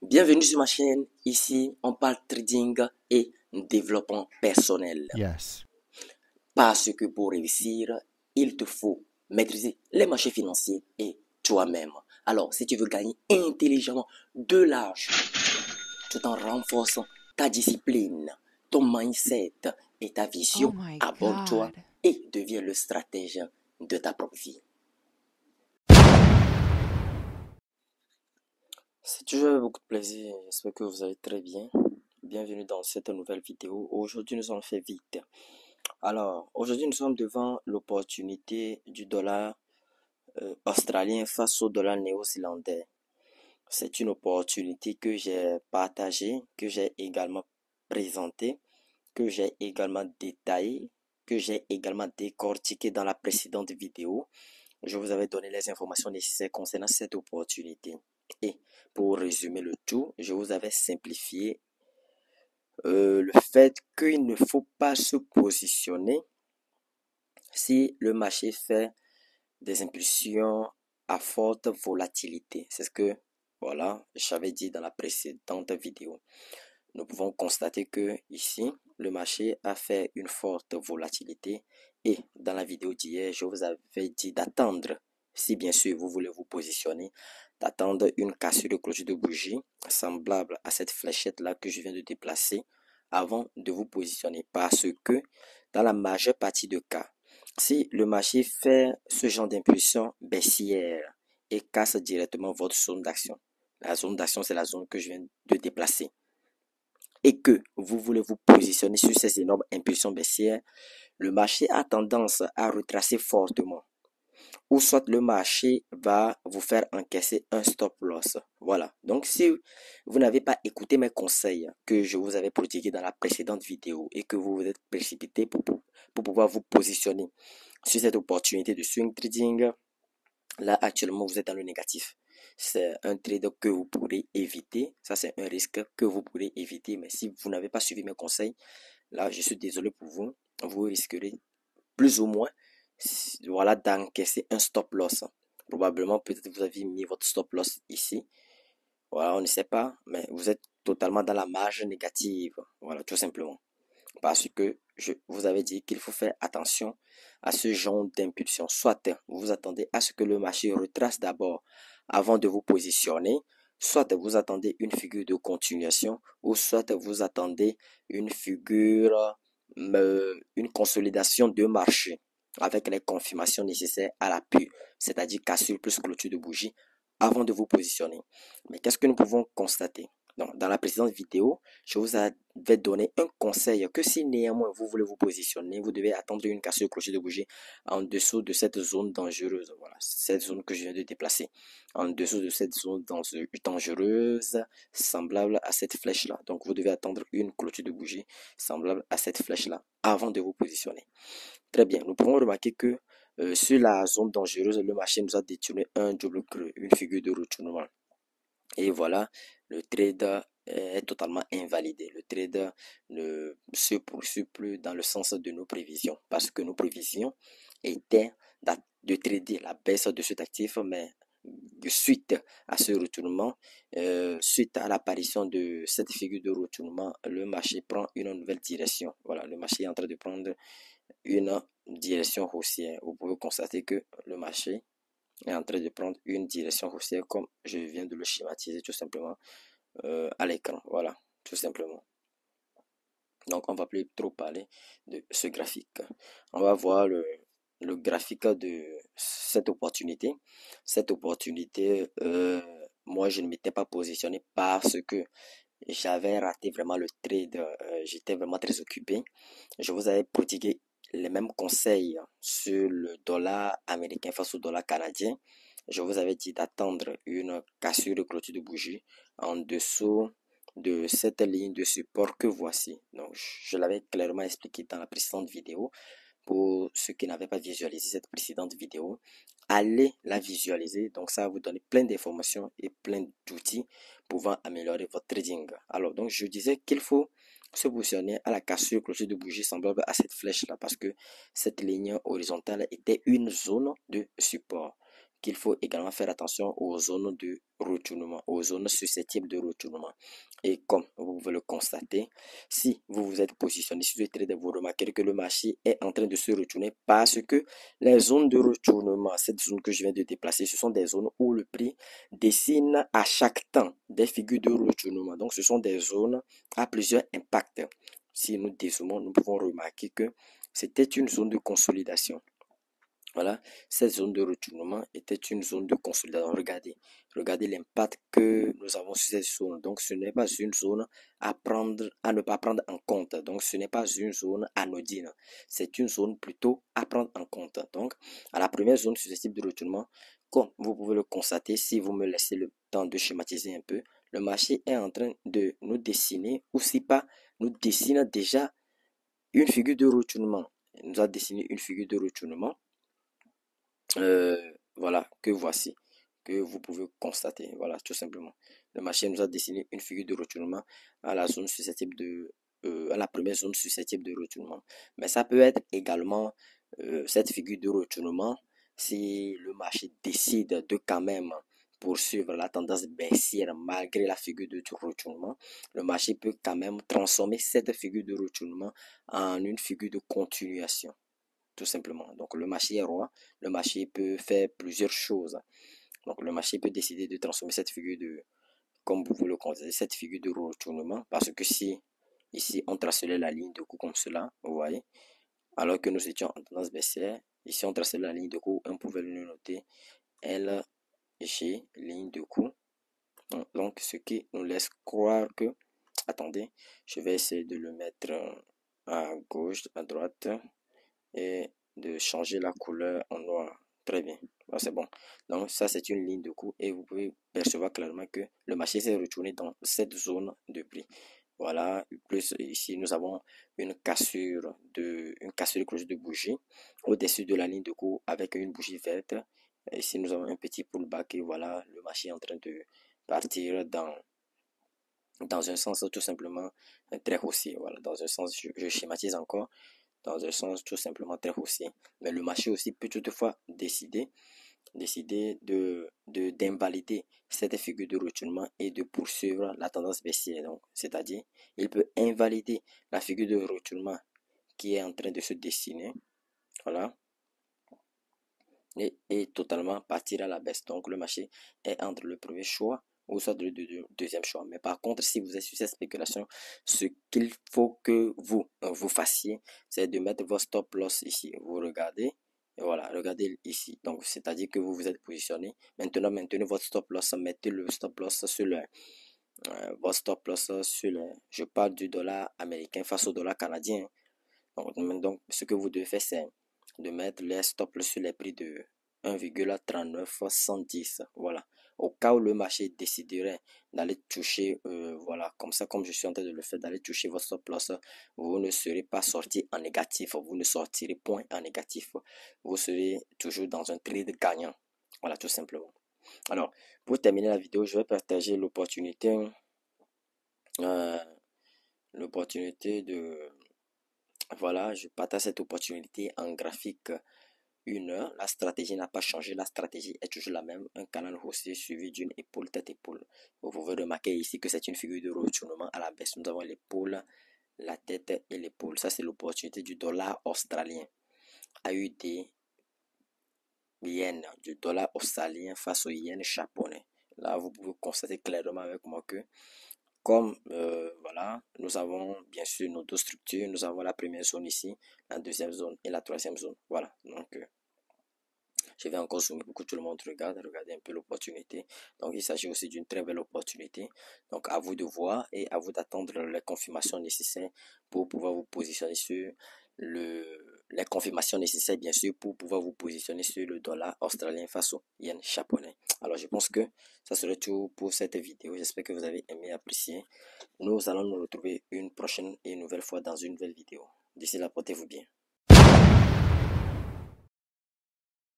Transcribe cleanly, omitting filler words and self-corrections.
Bienvenue sur ma chaîne. Ici, on parle trading et développement personnel. Yes. Parce que pour réussir, il te faut maîtriser les marchés financiers et toi-même. Alors, si tu veux gagner intelligemment de l'argent, tout en renforçant ta discipline, ton mindset et ta Oh vision, my abonne-toi God. et deviens le stratège de ta propre vie. C'est toujours avec beaucoup de plaisir. J'espère que vous allez très bien. Bienvenue dans cette nouvelle vidéo. Aujourd'hui, nous allons faire vite. Alors, aujourd'hui, nous sommes devant l'opportunité du dollar australien face au dollar néo-zélandais. C'est une opportunité que j'ai partagée, que j'ai également présentée, que j'ai également détaillée, que j'ai également décortiquée dans la précédente vidéo. Je vous avais donné les informations nécessaires concernant cette opportunité. Et pour résumer le tout, je vous avais simplifié le fait qu'il ne faut pas se positionner si le marché fait des impulsions à forte volatilité. C'est ce que, voilà, j'avais dit dans la précédente vidéo. Nous pouvons constater que ici, le marché a fait une forte volatilité et dans la vidéo d'hier, je vous avais dit d'attendre, si bien sûr vous voulez vous positionner, d'attendre une cassure de clôture de bougie semblable à cette fléchette-là que je viens de déplacer avant de vous positionner parce que dans la majeure partie de cas, si le marché fait ce genre d'impulsion baissière et casse directement votre zone d'action, la zone d'action c'est la zone que je viens de déplacer, et que vous voulez vous positionner sur ces énormes impulsions baissières, le marché a tendance à retracer fortement. Ou soit le marché va vous faire encaisser un stop loss. Voilà. Donc si vous n'avez pas écouté mes conseils que je vous avais prodigués dans la précédente vidéo et que vous vous êtes précipité pour pouvoir vous positionner sur cette opportunité de swing trading, là actuellement vous êtes dans le négatif. C'est un trade que vous pourrez éviter. Ça, c'est un risque que vous pourrez éviter. Mais si vous n'avez pas suivi mes conseils, là, je suis désolé pour vous. Vous risquerez plus ou moins, voilà, d'encaisser un stop loss. Probablement, peut-être vous avez mis votre stop loss ici. Voilà, on ne sait pas, mais vous êtes totalement dans la marge négative. Voilà, tout simplement. Parce que je vous avais dit qu'il faut faire attention à ce genre d'impulsion. Soit vous vous attendez à ce que le marché retrace d'abord avant de vous positionner, soit vous attendez une figure de continuation, ou soit vous attendez une figure, une consolidation de marché avec les confirmations nécessaires à l'appui, c'est-à-dire cassure plus clôture de bougie avant de vous positionner. Mais qu'est-ce que nous pouvons constater? Donc, dans la précédente vidéo, je vous avais donné un conseil que si néanmoins vous voulez vous positionner, vous devez attendre une cassure de clocher de bougie en dessous de cette zone dangereuse. Voilà, cette zone que je viens de déplacer. En dessous de cette zone dangereuse, semblable à cette flèche-là. Donc, vous devez attendre une clôture de bougie semblable à cette flèche-là avant de vous positionner. Très bien, nous pouvons remarquer que sur la zone dangereuse, le marché nous a détourné un double creux, une figure de retournement. Et voilà, le trader est totalement invalidé. Le trader ne se poursuit plus dans le sens de nos prévisions parce que nos prévisions étaient de trader la baisse de cet actif, mais suite à ce retournement, suite à l'apparition de cette figure de retournement, le marché prend une nouvelle direction. Voilà, le marché est en train de prendre une direction haussière. Vous pouvez constater que le marché est en train de prendre une direction haussière comme je viens de le schématiser tout simplement à l'écran. Voilà, tout simplement. Donc, on va plus trop parler de ce graphique. On va voir le graphique de cette opportunité. Cette opportunité, moi, je ne m'étais pas positionné parce que j'avais raté vraiment le trade. J'étais vraiment très occupé. Je vous avais prodigué les mêmes conseils sur le dollar américain face au dollar canadien. Je vous avais dit d'attendre une cassure de clôture de bougie en dessous de cette ligne de support que voici. Donc, je l'avais clairement expliqué dans la précédente vidéo. Pour ceux qui n'avaient pas visualisé cette précédente vidéo, allez la visualiser. Donc, ça va vous donner plein d'informations et plein d'outils pouvant améliorer votre trading. Alors, donc, je disais qu'il faut se positionner à la cassure clôture de bougie semblable à cette flèche là parce que cette ligne horizontale était une zone de support qu'il faut également faire attention aux zones de retournement, aux zones susceptibles de retournement. Et comme vous pouvez le constater, si vous vous êtes positionné sur le trade, vous remarquerez que le marché est en train de se retourner parce que les zones de retournement, cette zone que je viens de déplacer, ce sont des zones où le prix dessine à chaque temps des figures de retournement. Donc, ce sont des zones à plusieurs impacts. Si nous dézoomons, nous pouvons remarquer que c'était une zone de consolidation. Voilà, cette zone de retournement était une zone de consolidation. Regardez l'impact que nous avons sur cette zone. Donc, ce n'est pas une zone à ne pas prendre en compte. Donc, ce n'est pas une zone anodine. C'est une zone plutôt à prendre en compte. Donc, à la première zone susceptible de retournement, comme vous pouvez le constater, si vous me laissez le temps de schématiser un peu, le marché est en train de nous dessiner, ou si pas, nous dessine déjà une figure de retournement. Il nous a dessiné une figure de retournement. Voilà, que voici, que vous pouvez constater. Voilà, tout simplement. Le marché nous a dessiné une figure de retournement à la zone susceptible à la première zone susceptible de retournement. Mais ça peut être également cette figure de retournement si le marché décide de quand même poursuivre la tendance baissière malgré la figure de retournement. Le marché peut quand même transformer cette figure de retournement en une figure de continuation. Tout simplement. Donc, le marché est roi. Le marché peut faire plusieurs choses. Donc, le marché peut décider de transformer cette figure comme vous le constatez, cette figure de retournement. Parce que si, ici, on tracelait la ligne de coup comme cela, vous voyez, alors que nous étions en tendance baissière, ici, on tracelait la ligne de coup, on pouvait le noter LG, ligne de coup. Donc, ce qui nous laisse croire que, attendez, je vais essayer de le mettre à gauche, à droite, et de changer la couleur en noir. Très bien, c'est bon. Donc ça c'est une ligne de coup et vous pouvez percevoir clairement que le marché s'est retourné dans cette zone de prix. Voilà, plus ici nous avons une cassure de cloche de bougie au-dessus de la ligne de coup avec une bougie verte. Et ici nous avons un petit pullback et voilà, le marché est en train de partir dans un sens tout simplement très haussier. Voilà, dans un sens, je schématise encore, dans un sens tout simplement très haussier. Mais le marché aussi peut toutefois décider d'invalider cette figure de retournement et de poursuivre la tendance baissière. Donc, c'est-à-dire, il peut invalider la figure de retournement qui est en train de se dessiner. Voilà. Et totalement partir à la baisse. Donc, le marché est entre le premier choix ou soit le deuxième choix. Mais par contre, si vous êtes sur cette spéculation, ce qu'il faut que vous fassiez, c'est de mettre votre stop loss ici. Vous regardez, et voilà, regardez ici. Donc, c'est-à-dire que vous vous êtes positionné. Maintenant, maintenez votre stop loss, mettez le stop loss sur votre stop loss sur je parle du dollar américain face au dollar canadien. Donc, ce que vous devez faire, c'est de mettre les stop loss sur les prix de 1,3910. Voilà. Au cas où le marché déciderait d'aller toucher, voilà, comme ça, comme je suis en train de le faire, d'aller toucher votre stop loss, vous ne serez pas sorti en négatif. Vous ne sortirez point en négatif. Vous serez toujours dans un trade gagnant. Voilà, tout simplement. Alors, pour terminer la vidéo, je vais partager euh, l'opportunité de voilà, je partage cette opportunité en graphique 1 heure. La stratégie n'a pas changé, la stratégie est toujours la même. Un canal haussier suivi d'une épaule, tête-épaule. Vous pouvez remarquer ici que c'est une figure de retournement à la baisse. Nous avons l'épaule, la tête et l'épaule. Ça, c'est l'opportunité du dollar australien. AUD, yen, du dollar australien face au yen japonais. Là, vous pouvez constater clairement avec moi que comme voilà, nous avons bien sûr nos deux structures, nous avons la première zone ici, la deuxième zone et la troisième zone. Voilà, donc je vais encore zoomer pour que tout le monde regardez un peu l'opportunité. Donc il s'agit aussi d'une très belle opportunité. Donc à vous de voir et à vous d'attendre les confirmations nécessaires pour pouvoir vous positionner sur les confirmations nécessaires bien sûr pour pouvoir vous positionner sur le dollar australien face au yen japonais. Alors je pense que ça serait tout pour cette vidéo. J'espère que vous avez aimé, apprécié. Nous allons nous retrouver une prochaine et une nouvelle fois dans une nouvelle vidéo. D'ici là, portez-vous bien.